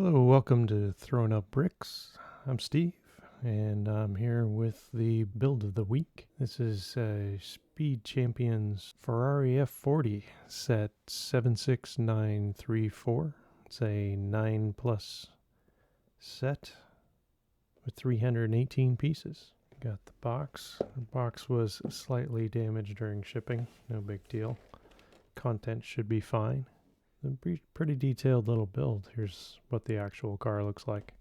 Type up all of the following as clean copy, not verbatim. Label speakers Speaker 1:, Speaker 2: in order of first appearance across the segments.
Speaker 1: Hello, welcome to Throwing Up Bricks. I'm Steve, and I'm here with the build of the week. This is Speed Champions Ferrari F40 set 76934. It's a 9 plus set with 318 pieces. Got the box. The box was slightly damaged during shipping. No big deal. Content should be fine. A pretty detailed little build. Here's what the actual car looks like.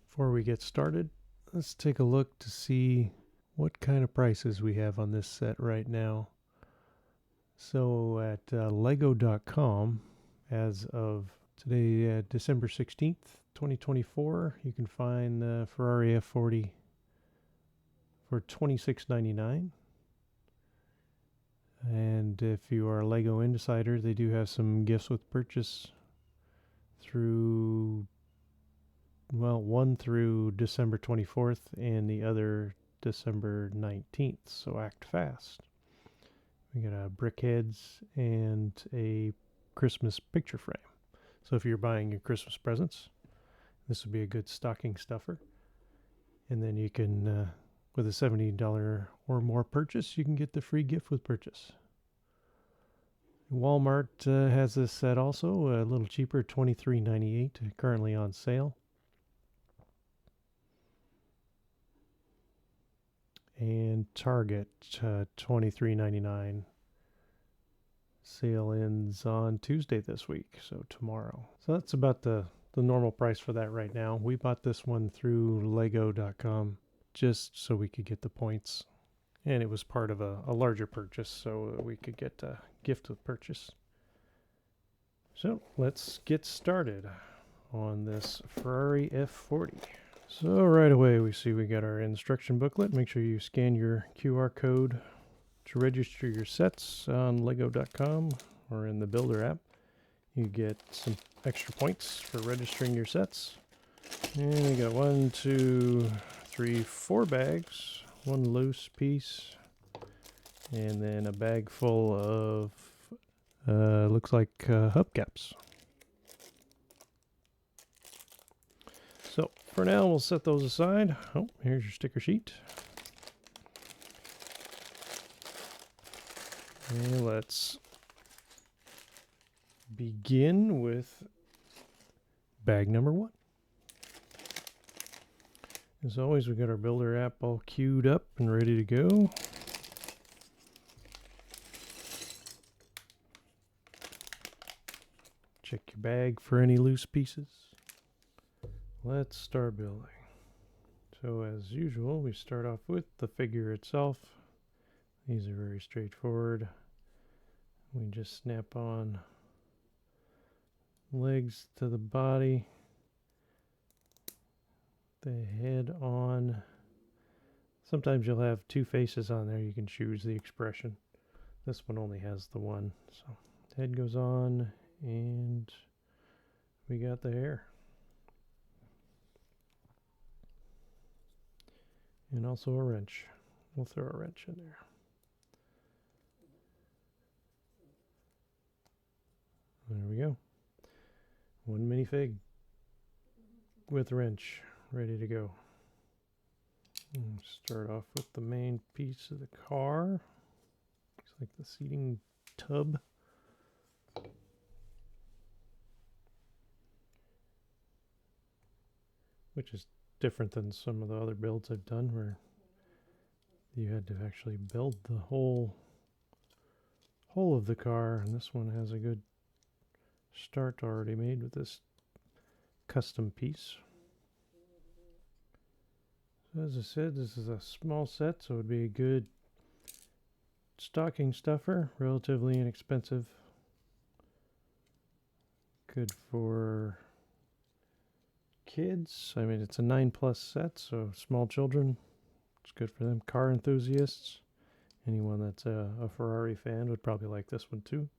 Speaker 1: Before we get started, let's take a look to see what kind of prices we have on this set right now. So at lego.com, as of today, December 16th, 2024, you can find the Ferrari F40 for $26.99. And if you are a Lego Insider, they do have some gifts with purchase through, well, one through December 24th and the other December 19th. So act fast. We got brick heads and a Christmas picture frame. So if you're buying your Christmas presents, this would be a good stocking stuffer. And then you can, with a $70 or more purchase, you can get the free gift with purchase. Walmart has this set also, a little cheaper, $23.98, currently on sale. And Target, $23.99. Sale ends on Tuesday this week, so tomorrow. So that's about the normal price for that right now. We bought this one through lego.com just so we could get the points. And it was part of a larger purchase, so we could get a gift with purchase. So let's get started on this Ferrari F40. So right away we see we got our instruction booklet. Make sure you scan your QR code to register your sets on lego.com or in the Builder app. You get some extra points for registering your sets. And we got 1, 2, 3, 4 bags. One loose piece, and then a bag full of, looks like hubcaps. So for now, we'll set those aside. Oh, here's your sticker sheet. And let's begin with bag number 1. As always, we got our Builder app all queued up and ready to go. Check your bag for any loose pieces. Let's start building. So as usual, we start off with the figure itself. These are very straightforward. We just snap on legs to the body. The head on. Sometimes you'll have 2 faces on there. You can choose the expression. This one only has the one. So head goes on, and we got the hair. And also a wrench. We'll throw a wrench in there. There we go. One minifig with wrench. Ready to go. And start off with the main piece of the car. Looks like the seating tub. Which is different than some of the other builds I've done where you had to actually build the whole of the car, and this one has a good start already made with this custom piece. As I said, this is a small set, so it would be a good stocking stuffer, relatively inexpensive. Good for kids. I mean, it's a 9 plus set, so small children, it's good for them. Car enthusiasts, anyone that's a Ferrari fan would probably like this one too.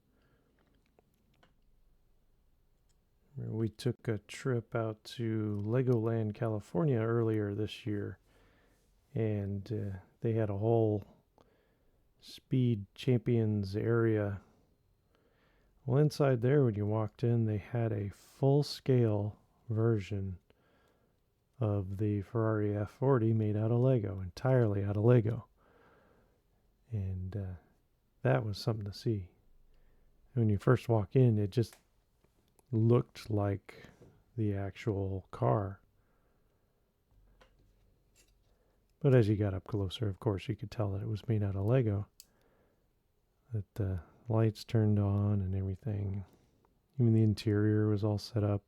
Speaker 1: We took a trip out to Legoland, California earlier this year, and they had a whole Speed Champions area Well, inside there, when you walked in, they had a full-scale version of the Ferrari F40 made out of Lego, entirely out of Lego. And that was something to see. When you first walk in, it just looked like the actual car. But as you got up closer, of course, you could tell that it was made out of Lego. That the lights turned on and everything. Even the interior was all set up.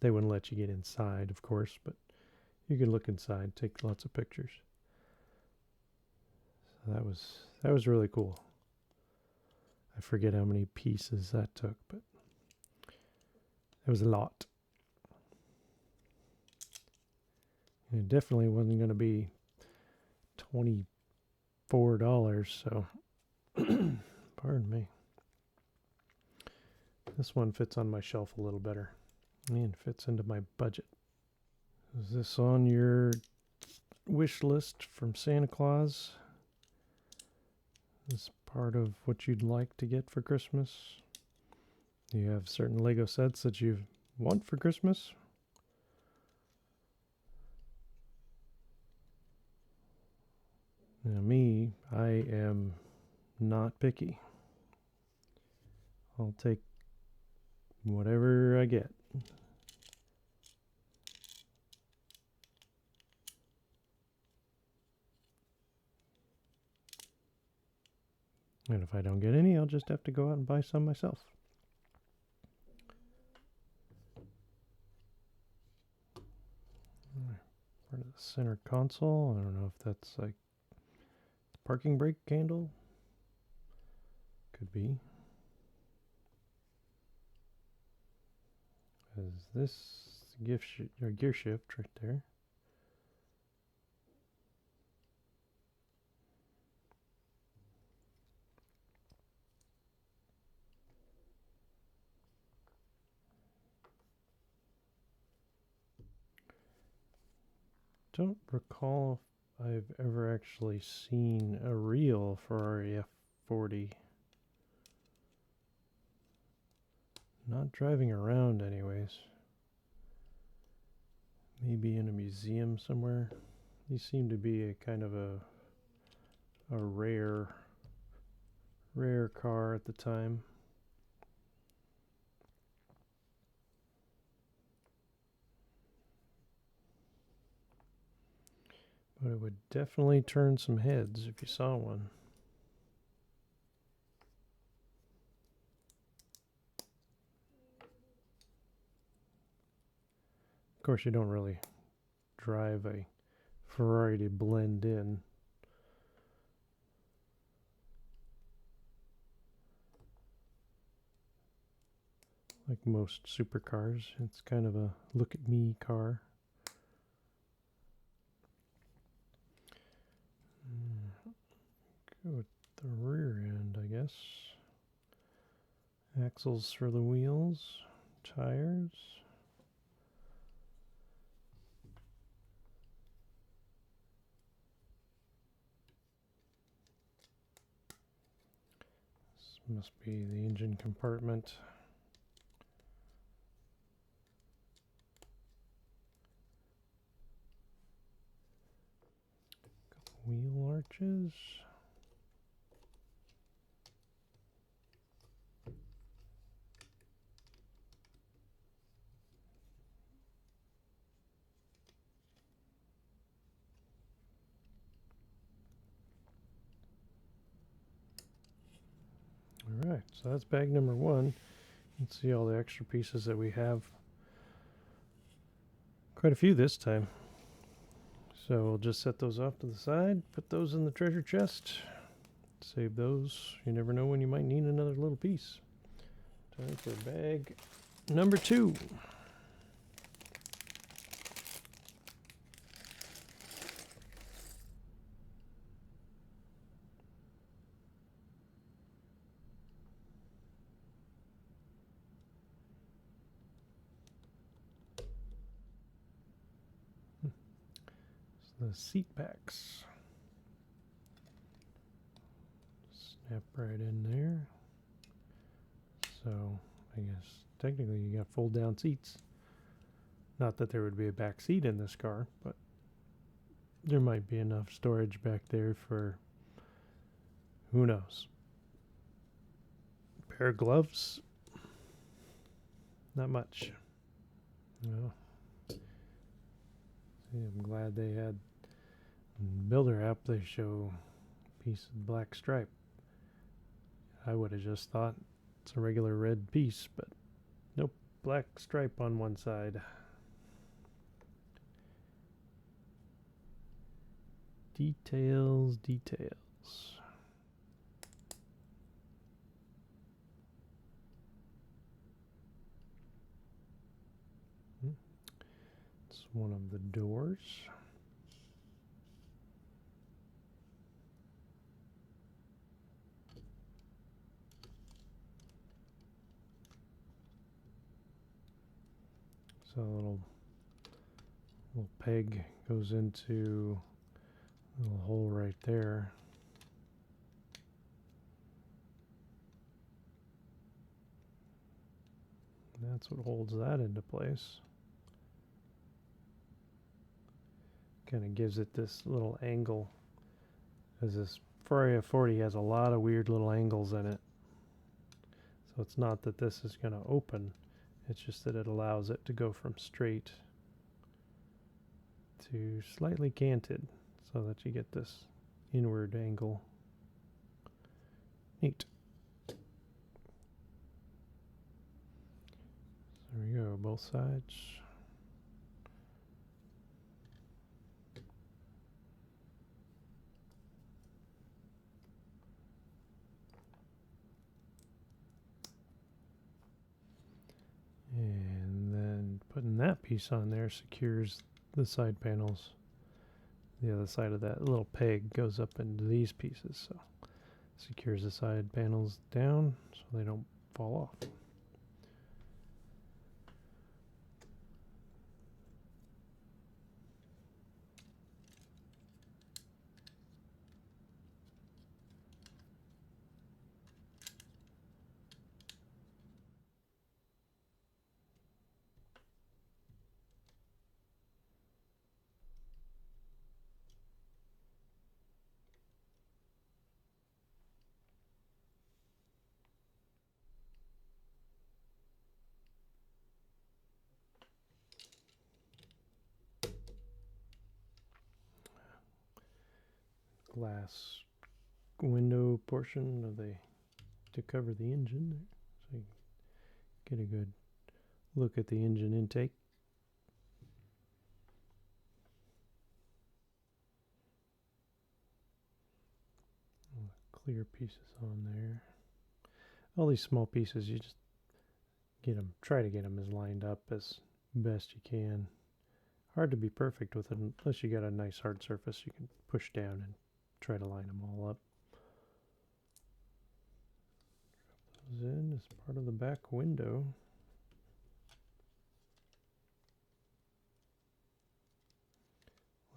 Speaker 1: They wouldn't let you get inside, of course, but you could look inside, take lots of pictures. So that was really cool. I forget how many pieces that took, but it was a lot. And it definitely wasn't going to be $24, so pardon me. This one fits on my shelf a little better and fits into my budget. Is this on your wish list from Santa Claus? Is part of what you'd like to get for Christmas? Do you have certain Lego sets that you want for Christmas? Now me, I am not picky. I'll take whatever I get. And if I don't get any, I'll just have to go out and buy some myself. Part of the center console. I don't know if that's like parking brake candle. Could be. Is this gear shift right there? Don't recall if I've ever actually seen a real Ferrari F40. Not driving around anyways. Maybe in a museum somewhere. These seem to be a kind of a rare car at the time. But it would definitely turn some heads if you saw one. Of course, you don't really drive a Ferrari to blend in. Like most supercars, it's kind of a look at me car. Go with the rear end, I guess. Axles for the wheels, tires. This must be the engine compartment. Wheel arches. Alright, so that's bag number one. Let's see all the extra pieces that we have. Quite a few this time. So we'll just set those off to the side, put those in the treasure chest, save those. You never know when you might need another little piece. Time for bag number two. The seat packs. Snap right in there. So I guess technically you got fold down seats. Not that there would be a back seat in this car, but there might be enough storage back there for who knows. Pair of gloves, not much. Well, see, I'm glad they had Builder app. They show piece of black stripe. I would have just thought it's a regular red piece, but nope, black stripe on one side. Details, details. It's one of the doors. So a little peg goes into a little hole right there. And that's what holds that into place. Kind of gives it this little angle, as this Ferrari F40 has a lot of weird little angles in it. So it's not that this is going to open, it's just that it allows it to go from straight to slightly canted so that you get this inward angle. Neat. There we go, both sides. And then putting that piece on there secures the side panels. The other side of that little peg goes up into these pieces, so secures the side panels down so they don't fall off. Glass window portion of to cover the engine there, so you get a good look at the engine intake. Clear pieces on there. All these small pieces, you just try to get them as lined up as best you can. Hard to be perfect with it unless you got a nice hard surface you can push down and try to line them all up. Goes in as part of the back window.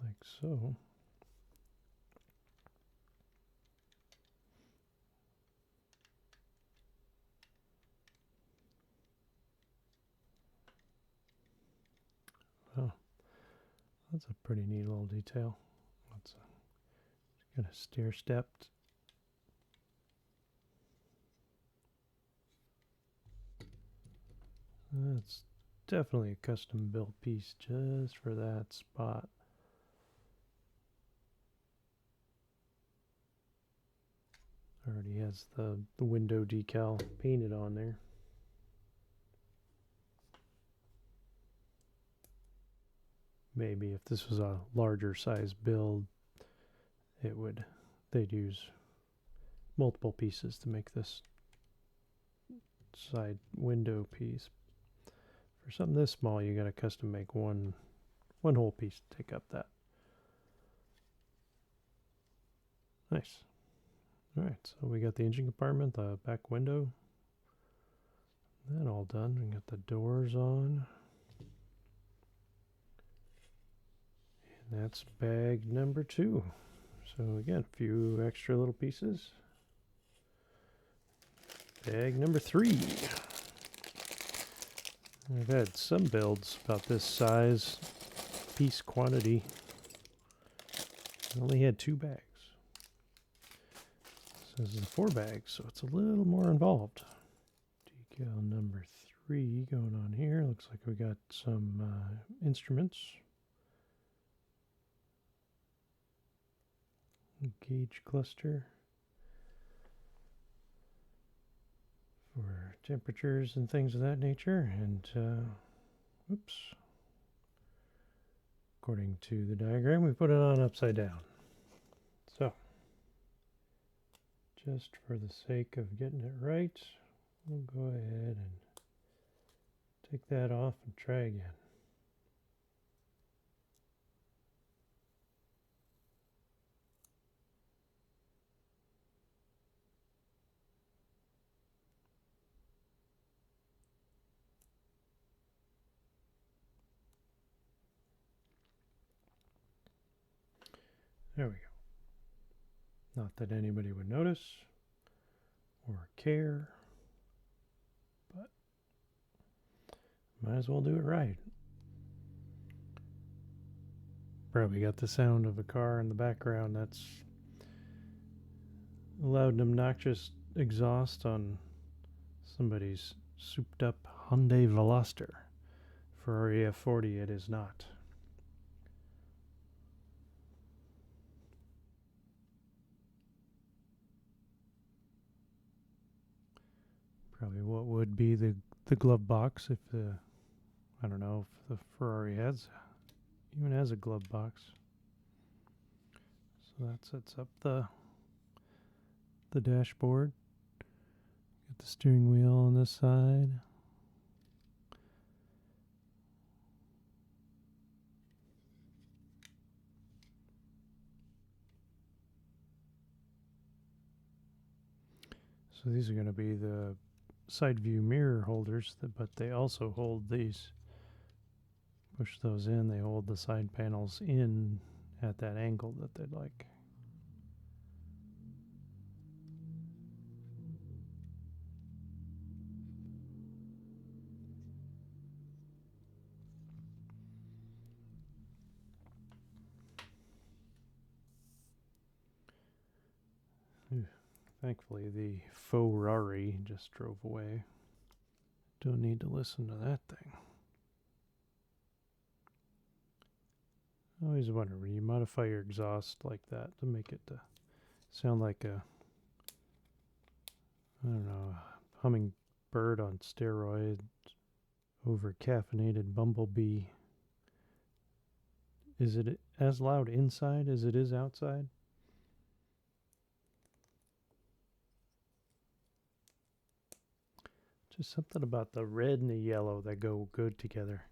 Speaker 1: Like so. Oh, that's a pretty neat little detail. It's got a stair stepped. That's definitely a custom built piece just for that spot. Already has the window decal painted on there. Maybe if this was a larger size build, they'd use multiple pieces to make this side window piece. For something this small, you got to custom make one whole piece to take up that. Nice. All right, so we got the engine compartment, the back window. That all done. We got the doors on. And that's bag number 2. So again, a few extra little pieces. Bag number 3. I've had some builds about this size, piece quantity. I only had 2 bags. So this is a 4 bag, so it's a little more involved. Decal number 3 going on here. Looks like we got some instruments. Gauge cluster for temperatures and things of that nature. And, whoops. According to the diagram, we put it on upside down. So, just for the sake of getting it right, we'll go ahead and take that off and try again. There we go. Not that anybody would notice or care, but might as well do it right. Probably got the sound of a car in the background. That's a loud and obnoxious exhaust on somebody's souped up Hyundai Veloster. Ferrari F40 it is not. Probably what would be the glove box if the, I don't know if the Ferrari even has a glove box. So that sets up the dashboard. Get the steering wheel on this side. So these are going to be the side view mirror holders, but they also hold these. Push those in, they hold the side panels in at that angle that they'd like. Thankfully, the Ferrari just drove away. Don't need to listen to that thing. I always wonder when you modify your exhaust like that to make it sound like a, I don't know, a hummingbird on steroids, over caffeinated bumblebee. Is it as loud inside as it is outside? Just something about the red and the yellow that go good together.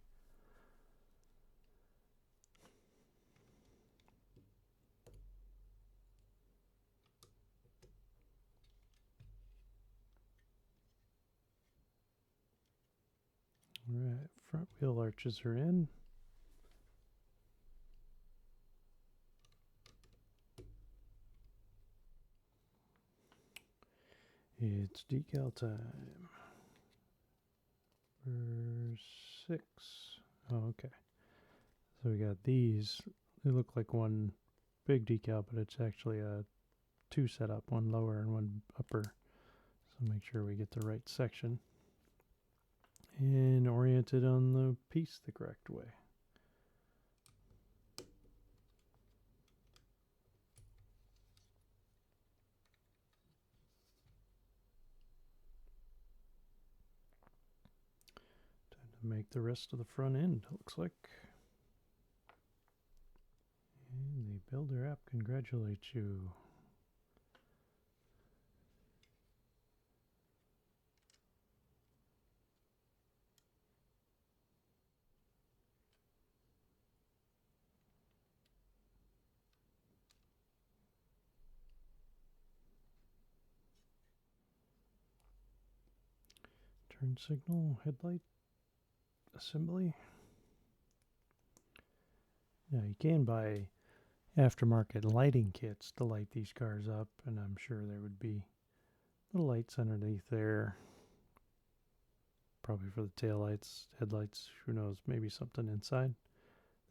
Speaker 1: All right, front wheel arches are in. It's decal time. Number 6. Oh, okay. So we got these. They look like one big decal, but it's actually a 2 setup, one lower and one upper. So make sure we get the right section and orient it on the piece the correct way. Time to make the rest of the front end, looks like. And the builder app congratulates you. Turn signal, headlight assembly. Now you can buy aftermarket lighting kits to light these cars up, and I'm sure there would be Little lights underneath there. Probably for the tail lights, headlights, who knows, maybe something inside.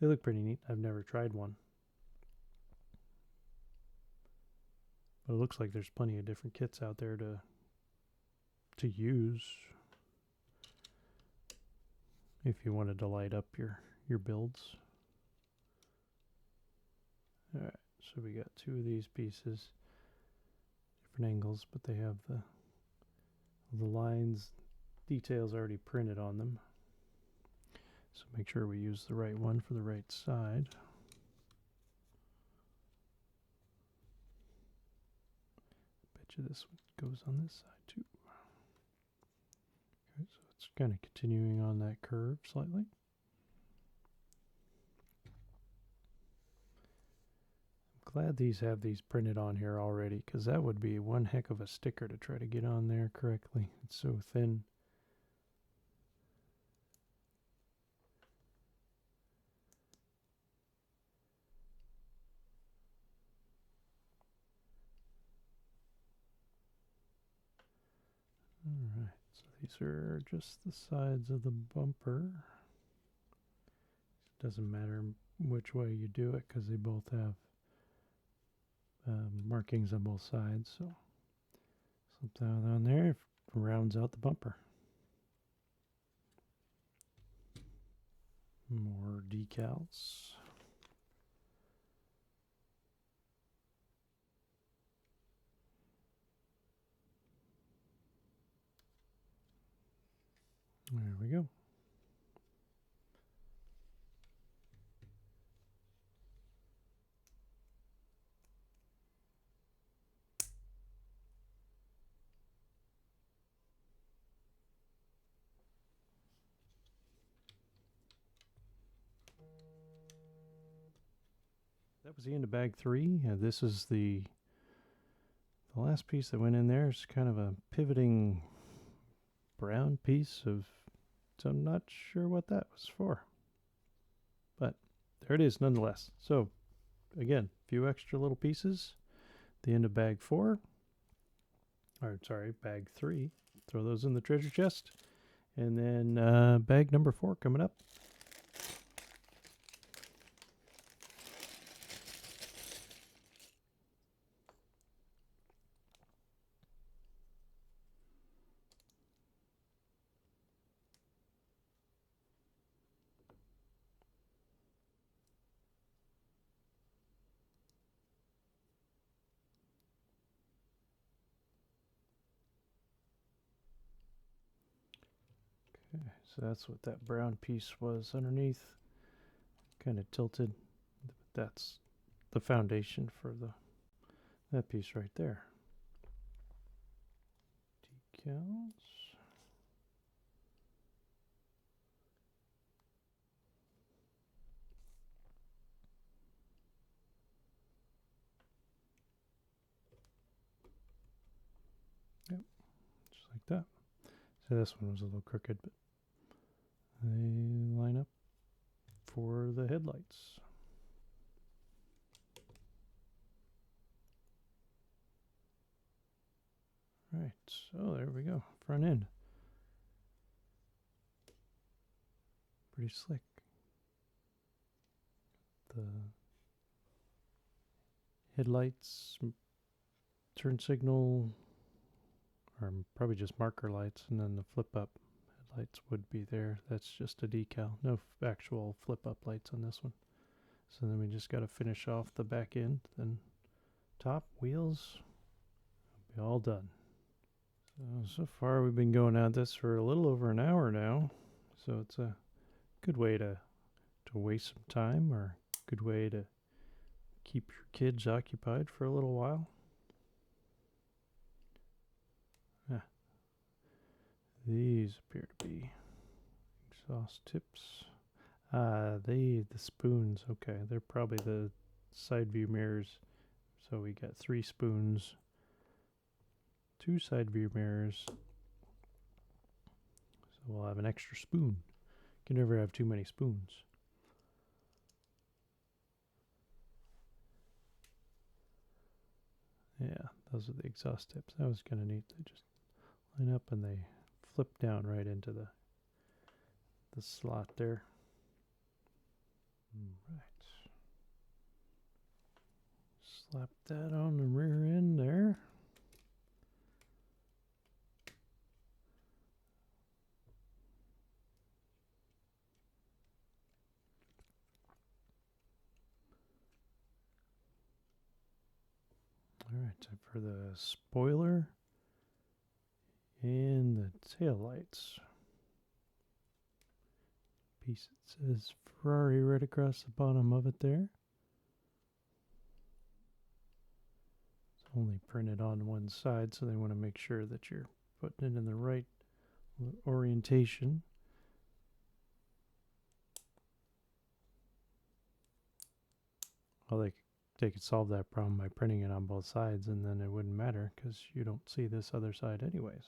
Speaker 1: They look pretty neat. I've never tried one. But it looks like there's plenty of different kits out there to use if you wanted to light up your builds. Alright, so we got two of these pieces. Different angles, but they have the lines, details already printed on them. So make sure we use the right one for the right side. Bet you this one goes on this side too. Okay, so it's kind of continuing on that curve slightly. I'm glad these have these printed on here already, because that would be one heck of a sticker to try to get on there correctly. It's so thin. Alright, so these are just the sides of the bumper. It doesn't matter which way you do it because they both have markings on both sides. So slip that on there, rounds out the bumper. More decals. There we go. That was the end of bag 3. This is the last piece that went in there. It's kind of a pivoting brown piece of, so I'm not sure what that was for. But there it is nonetheless. So again, a few extra little pieces. The end of bag 4. Or sorry, bag 3. Throw those in the treasure chest. And then bag number 4 coming up. Okay, so that's what that brown piece was underneath. Kind of tilted. That's the foundation for that piece right there. Decals. Yep, just like that. So this one was a little crooked, but they line up for the headlights. Right, so there we go, front end. Pretty slick. The headlights, turn signal, or probably just marker lights, and then the flip up headlights would be there. That's just a decal, no actual flip up lights on this one. So then we just got to finish off the back end, then top wheels will be all done. So far we've been going at this for a little over an hour now, so it's a good way to waste some time, or a good way to keep your kids occupied for a little while. These appear to be exhaust tips. The spoons, okay, they're probably the side view mirrors. So we got 3 spoons, 2 side view mirrors. So we'll have an extra spoon. You can never have too many spoons. Yeah, Those are the exhaust tips. That was kind of neat. They just line up and they flip down right into the slot there. Right. Slap that on the rear end there. Alright, time for the spoiler and the tail lights. Piece that says Ferrari right across the bottom of it there. It's only printed on one side, so they want to make sure that you're putting it in the right orientation. Well, they could solve that problem by printing it on both sides, and then it wouldn't matter because you don't see this other side anyways.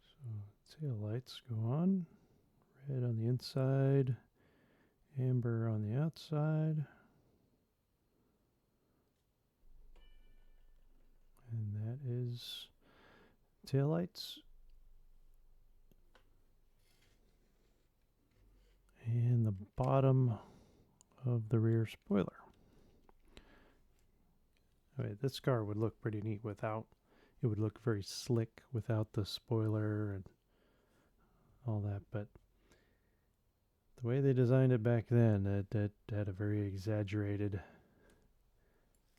Speaker 1: So tail lights go on. Red on the inside, amber on the outside. And that is tail lights. And the bottom of the rear spoiler. Okay, this car would look pretty neat without. It would look very slick without the spoiler and all that, but the way they designed it back then, it had a very exaggerated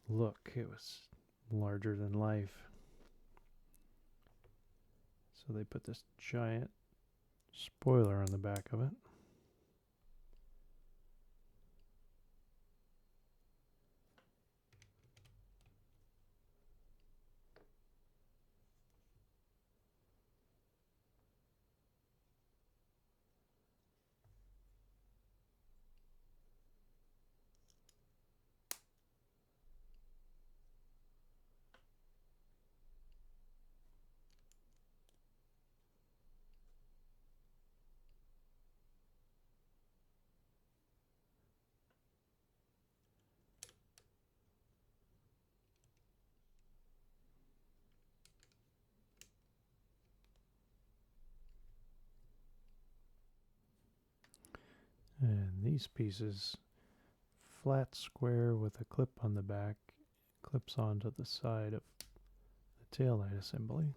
Speaker 1: look. It was larger than life. So they put this giant spoiler on the back of it. And these pieces, flat square with a clip on the back, clips onto the side of the taillight assembly.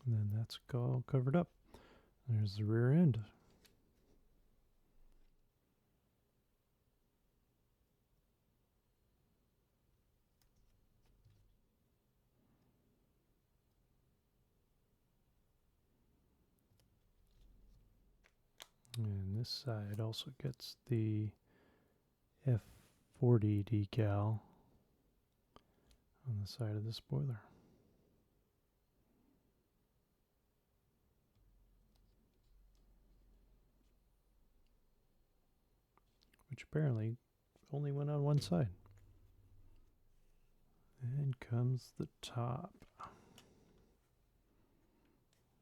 Speaker 1: And then that's all covered up. There's the rear end. And this side also gets the F40 decal on the side of the spoiler. Which apparently only went on one side. And comes the top.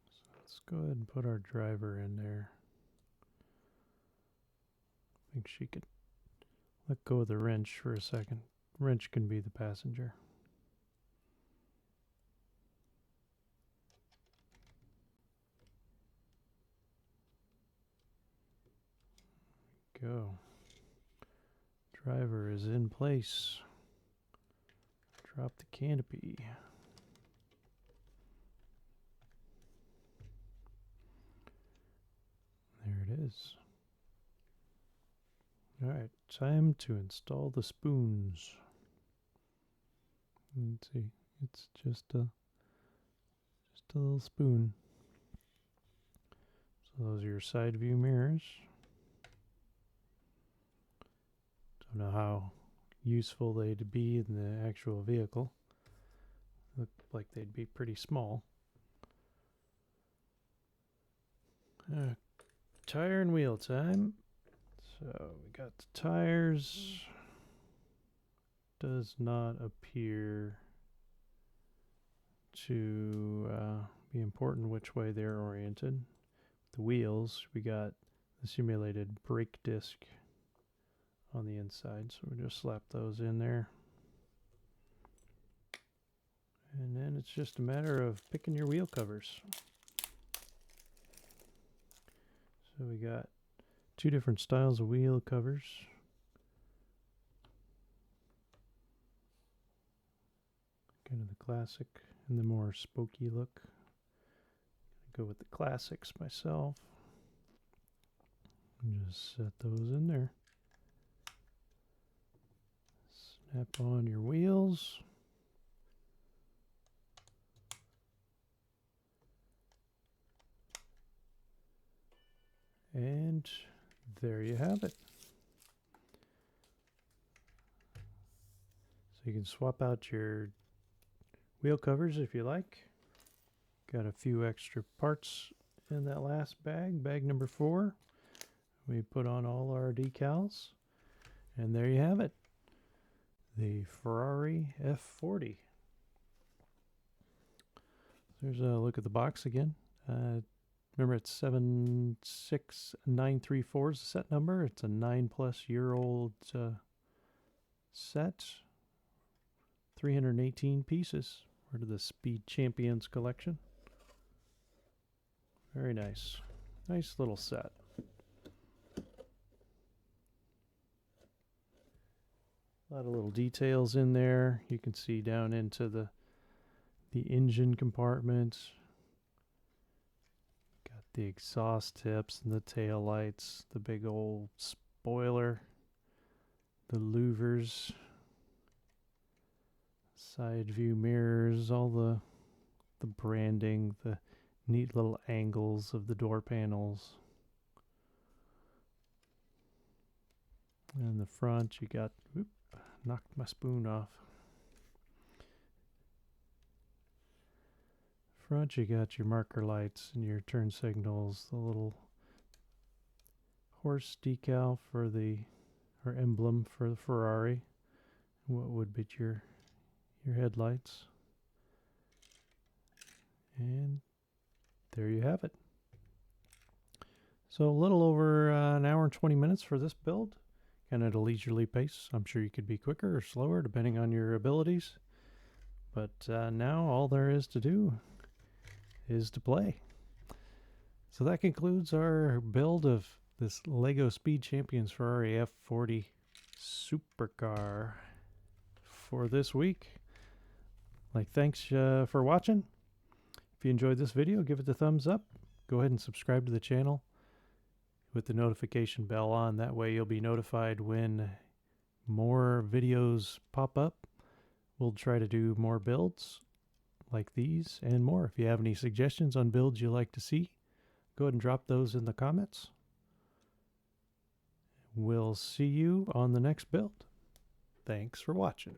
Speaker 1: So let's go ahead and put our driver in there. I think she could let go of the wrench for a second. Wrench can be the passenger. Go. Driver is in place. Drop the canopy. There it is. Alright, time to install the spoons. Let's see, it's just a little spoon. So those are your side view mirrors. Don't know how useful they'd be in the actual vehicle. Look like they'd be pretty small. Tire and wheel time. So we got the tires. Does not appear to Be important which way they're oriented. The wheels, we got the simulated brake disc on the inside, so we'll just slap those in there. And then it's just a matter of picking your wheel covers. So we got two different styles of wheel covers. Kind of the classic and the more spokey look. Go with the classics myself. And just set those in there. Snap on your wheels. And there you have it. So you can swap out your wheel covers if you like. Got a few extra parts in that last bag, bag number 4. We put on all our decals, and there you have it. The Ferrari F40. There's a look at the box again. Remember, it's 76934 is the set number. It's a 9+-year-old set. 318 pieces. Part of the Speed Champions collection. Very nice. Nice little set. A lot of little details in there. You can see down into the engine compartment. Got the exhaust tips and the tail lights, the big old spoiler, the louvers, side view mirrors, all the branding, the neat little angles of the door panels. And in the front you got, whoop, knocked my spoon off. Front you got your marker lights and your turn signals, the little horse decal for or emblem for the Ferrari. What would be your headlights. And there you have it. So a little over an hour and 20 minutes for this build, kind of at a leisurely pace. I'm sure you could be quicker or slower depending on your abilities. But now all there is to do is to play. So that concludes our build of this Lego Speed Champions Ferrari F40 supercar for this week. Thanks for watching. If you enjoyed this video, give it a thumbs up. Go ahead and subscribe to the channel with the notification bell on. That way you'll be notified when more videos pop up. We'll try to do more builds like these and more. If you have any suggestions on builds you'd like to see, go ahead and drop those in the comments. We'll see you on the next build. Thanks for watching.